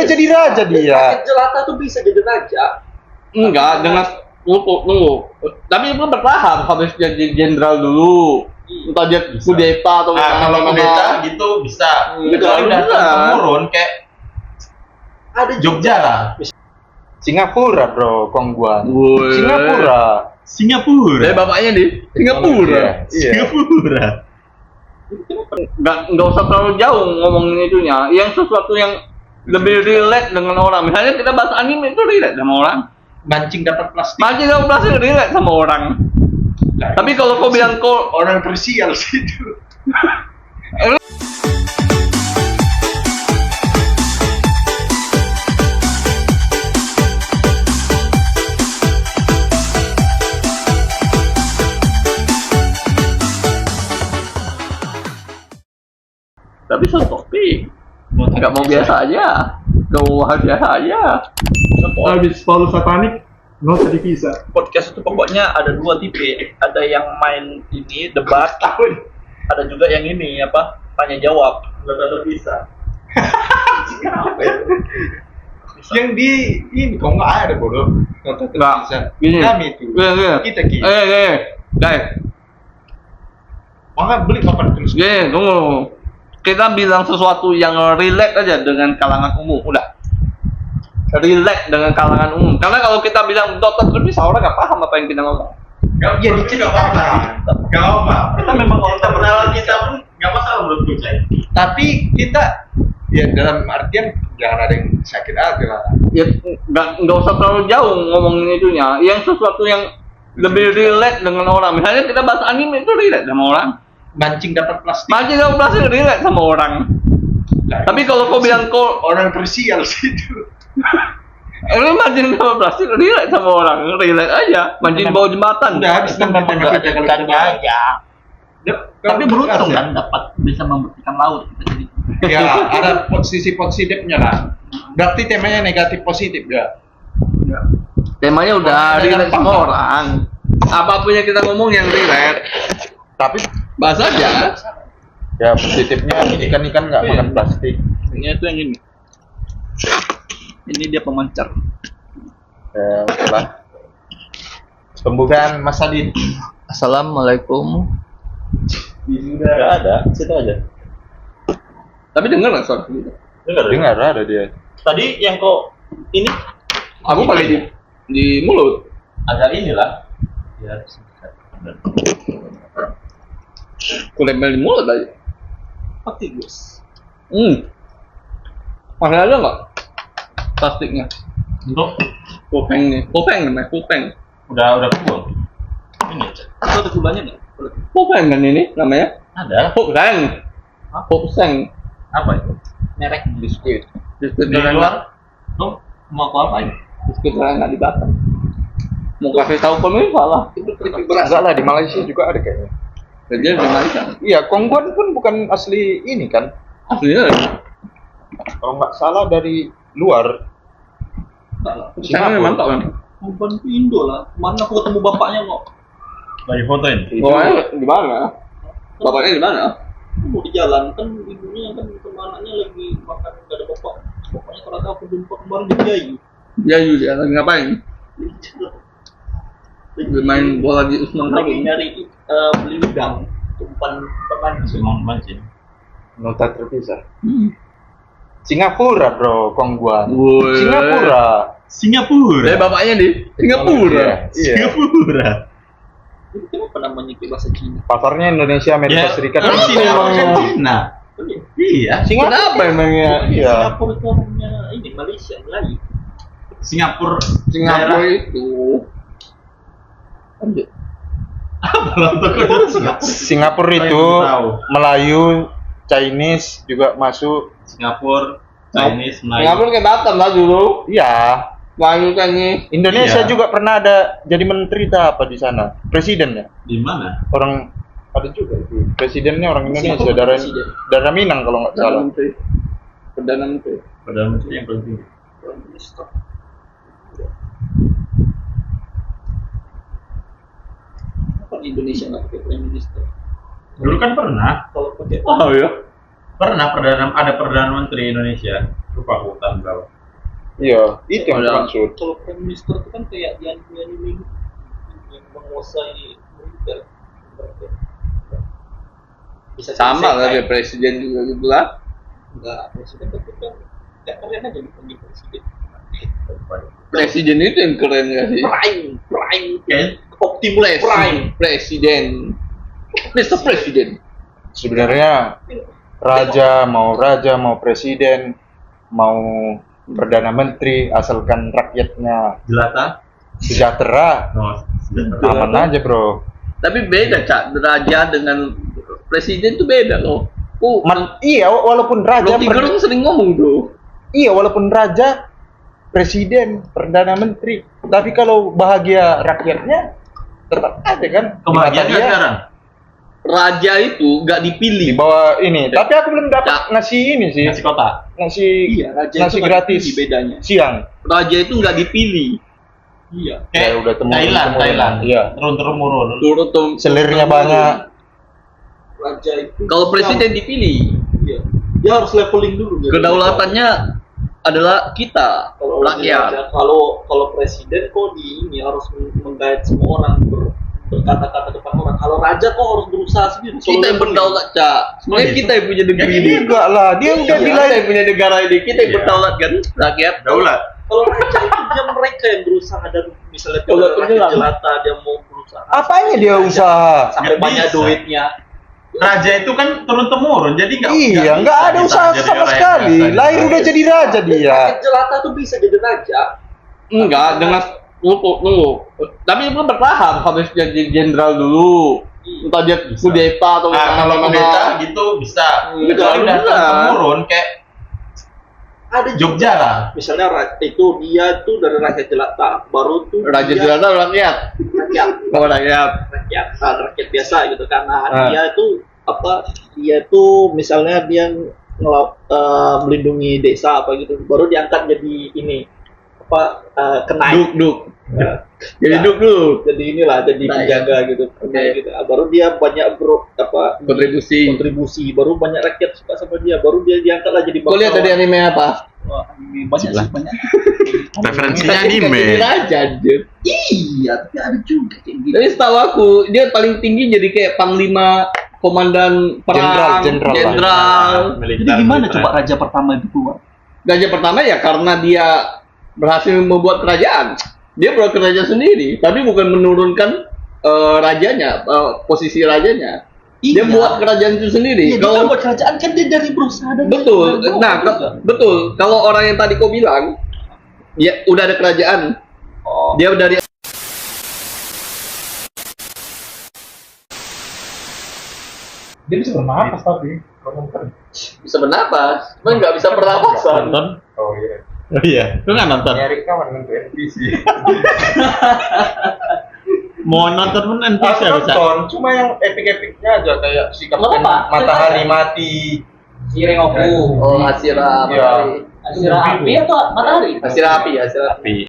jadi raja dia. Rakyat jelata tuh bisa jadi raja. Enggak, dengan tunggu. Tapi itu bertahap, habis jadi jenderal dulu. Entah dia kudeta atau kalau kudeta gitu bisa. Kecuali udah temurun kayak Ada Jogja lah. Singapura bro, Kongguan. Woi. Singapura. Bapaknya di Singapura. Iya. Singapura. Nggak usah terlalu jauh ngomongin itunya. Yang sesuatu yang lebih relate dengan orang. Misalnya kita bahas anime itu relate sama orang. Mancing dapat plastik. Mancing dapat plastik relate sama orang. Nah, tapi kalau kau bilang kau orang krusial sih itu. tapi topik nggak mau biasa aja, nggak mau biasa aja. Habis Paulus satanik, no tadi bisa. Podcast itu pokoknya ada dua tipe. Ada yang main ini debat, ada juga yang ini apa tanya jawab. Nggak bisa. Yang di ini kok nggak ada bodoh. Nggak. Gini. Kami itu. Kita ki. Guys. Maka beli papan tulis. Gini, tunggu. Kita bilang sesuatu yang relate aja dengan kalangan umum, udah. Relate dengan kalangan umum. Karena kalau kita bilang dokter bisa orang nggak paham apa yang kita ngomong. Gak, ya dikit gak apa-apa. Gak apa. Kita memang kalau kita perkenalan kita pun gak masalah menurut gue. Tapi kita ya dalam artian jangan ada yang sakit aja lah. Ya nggak usah terlalu jauh ngomongin itunya. Yang sesuatu yang lebih relate dengan orang. Misalnya kita bahas anime itu relate sama orang. Mancing dapat plastik. Mancing dapat plastik relate sama orang. Nah, tapi kalau kau bilang kau orang krusial sih itu. Lu mancing dapat plastik relate sama orang, relate aja. Mancing bawah jembatan. Udah habis tempat kita kalau kita aja. Tapi beruntung kan dapat bisa membersihkan laut kita jadi. Ya ada sisi positifnya lah. Berarti temanya negatif positif ya. Temanya udah relate sama orang. Apapun yang kita ngomong yang relate. Tapi bahas aja. ya positifnya ikan-ikan nggak makan plastik. Ini itu yang ini. Ini dia pemancar. Ya, setelah pembukaan Mas Adin. Assalamualaikum. Nggak ada, situ aja. Tapi dengar nggak suara gitu? Dengar ada dia. Tadi yang kok ini Aku kali di mulut. agak inilah. Ya. Kulembel di mulut tadi. Pasti guys. Masih ada nggak plastiknya? Untuk Kupeng nih. Kupeng namanya, kupeng. udah full. Ini Atau ada gulanya nggak? Kupeng kan ini namanya? ada. Kupeng. Kupeng. Apa itu? Merek Biskuit. Biskuit Di goreng. luar. Tuh mau aku apain? Biskuit goreng nggak dibakar. Mau kasih tahu pemirsa lah. itu keripik beras. Enggak lah, di Malaysia juga ada kayaknya. Jadi di Malaysia. Iya, Kongguan pun bukan asli ini kan. Aslinya Kalau nggak salah dari luar. sana mantap kan? Bukan itu Indo lah. Mana aku ketemu bapaknya kok? Lagi fotoin. Bapaknya di mana? Bapaknya di mana? Mau di jalan kan ibunya kan anaknya lagi makan nggak ada bapak. Bapaknya kalau tahu aku jumpa kemarin di Jayu. Ya dia lagi ngapain? Lagi main bola di Usman Lagi Harun. nyari beli udang. Umpan mancing. Semang mancing. Nota terpisah. Singapura bro, Kongguan. Woi. Singapura. Bapaknya di Singapura. Iya. Singapura. Itu kenapa namanya kayak bahasa Cina? Pasarnya Indonesia, Amerika Serikat. Kenapa Memang- kan Cina? Iya. Kenapa emangnya? Iya. Singapura itu orangnya ini Malaysia, Melayu. Singapura. Singapura itu. Lanjut. Singapura itu Melayu, Chinese juga masuk. Singapura, Chinese, Melayu. Singapura kayak Batam lah dulu. Iya. Melayu kan nih. Indonesia Iya. juga pernah ada jadi menteri tak apa di sana. Presiden ya. Di mana? Orang ada juga itu. Presidennya orang Indonesia, Singapura darah presiden. darah Minang kalau nggak salah. Perdana Menteri. Padahal menteri yang penting. Kenapa Indonesia nggak pakai Prime Minister? Dulu kan pernah. Kalau pakai Oh ya. Pernah ada perdana menteri Indonesia lupa hutan berapa. Iya, itu yang Ada. dimaksud. Kalau prime minister itu kan kayak yang menguasai militer. Bisa Sama lah selesai. kayak presiden juga gitu lah. Enggak, presiden tapi kan nggak keren aja dipanggil presiden. Presiden itu yang keren gak sih? Prime, Kayak Optimus Prime. Presiden. Mr. Presiden. Sebenarnya raja mau presiden, mau perdana menteri, asalkan rakyatnya jelata. sejahtera, No, aman aja bro. Tapi beda, Cak. Raja dengan presiden tuh beda loh. Iya, walaupun raja, Rocky Gerung sering ngomong tuh. iya walaupun raja, presiden, perdana menteri, tapi kalau bahagia rakyatnya tetap aja kan. Di mata Kebahagiaan dia, sekarang. Raja itu nggak di dipilih. bawah ini. Tapi aku belum dapat ngasih ini sih, Nasi kotak. ngasih Iya, raja nasi itu kan gratis tinggi bedanya. siang. Raja itu nggak dipilih. Iya. Kayak udah temurun, Thailand. Iya. Turun-turun. Turut Selirnya banyak. Raja itu Kalau presiden dipilih, iya. Dia harus leveling dulu. jadi. kedaulatannya adalah kita, Kalau rakyat. raja, kalau presiden kok di ini harus menggait semua orang berkata-kata depan orang. Kalau raja kok harus berusaha sendiri. Kita yang berdaulat, Cak. Sebenarnya kita yang punya negeri ini. Enggak lah, dia udah Kita bilang yang punya negara ini. Kita yang Iya. berdaulat kan, rakyat. Daulat. Kalau raja itu dia mereka yang berusaha dan misalnya Kalau kalau rakyat penyelam. jelata dia mau berusaha. apanya dia usaha. Sampai Nggak banyak bisa. duitnya. Raja itu kan turun temurun, jadi Iya, nggak ada usaha sama sekali. Lahir udah jadi raja dia. Rakyat jelata tuh bisa jadi raja. Enggak, dengan tunggu. Tapi itu bertahap, harus jadi jenderal dulu. Entah dia Bisa. kudeta atau Nah, kalau gimana. kudeta gitu bisa. Iya, Kecuali udah bisa. turun temurun kayak Ada Jogja lah. Misalnya itu dia tuh dari rakyat jelata, baru tuh Raja dia jelata rakyat. rakyat. Kalau rakyat. Rakyat biasa gitu karena Ah. dia tuh dia tuh misalnya dia melindungi desa apa gitu baru diangkat jadi ini kenaik Duk. Ya. Jadi Ya. duk. jadi inilah jadi Naik. penjaga gitu kenaik gitu. Baru dia banyak kontribusi baru banyak rakyat suka sama dia baru dia diangkat lah jadi Kau lihat dari anime apa? Wah, anime banyak sih banyak Referensinya Tapi kan jadi anime. raja, anjir. iya tapi ada juga kayak gitu Tapi setahu aku, dia paling tinggi jadi kayak panglima komandan perang, Jenderal lah. jenderal. jadi gimana coba raja pertama itu keluar Raja pertama ya karena dia berhasil membuat kerajaan. Dia buat kerajaan sendiri, tapi bukan menurunkan rajanya, posisi rajanya. Dia Iya. buat kerajaan itu sendiri. Iya, dia kan buat kerajaan kan dia dari berusaha dan Betul. dari bawah Nah, juga. betul. Kalau orang yang tadi kau bilang, ya udah ada kerajaan. Oh. Dia dari Dia bisa bernapas tapi. bisa bernapas, cuma nggak bisa pernapasan. Nonton? Oh iya. Oh iya. Lu nggak nonton? Nyari kawan untuk NPC. Mau nonton pun nanti Aku bisa bisa. nonton, cuma yang epic-epicnya aja kayak si Kapten Apa? Matahari Mati. Rengoku Oh, Hasira Iya. Matahari. Asira api atau matahari Hasira api, Hasira api.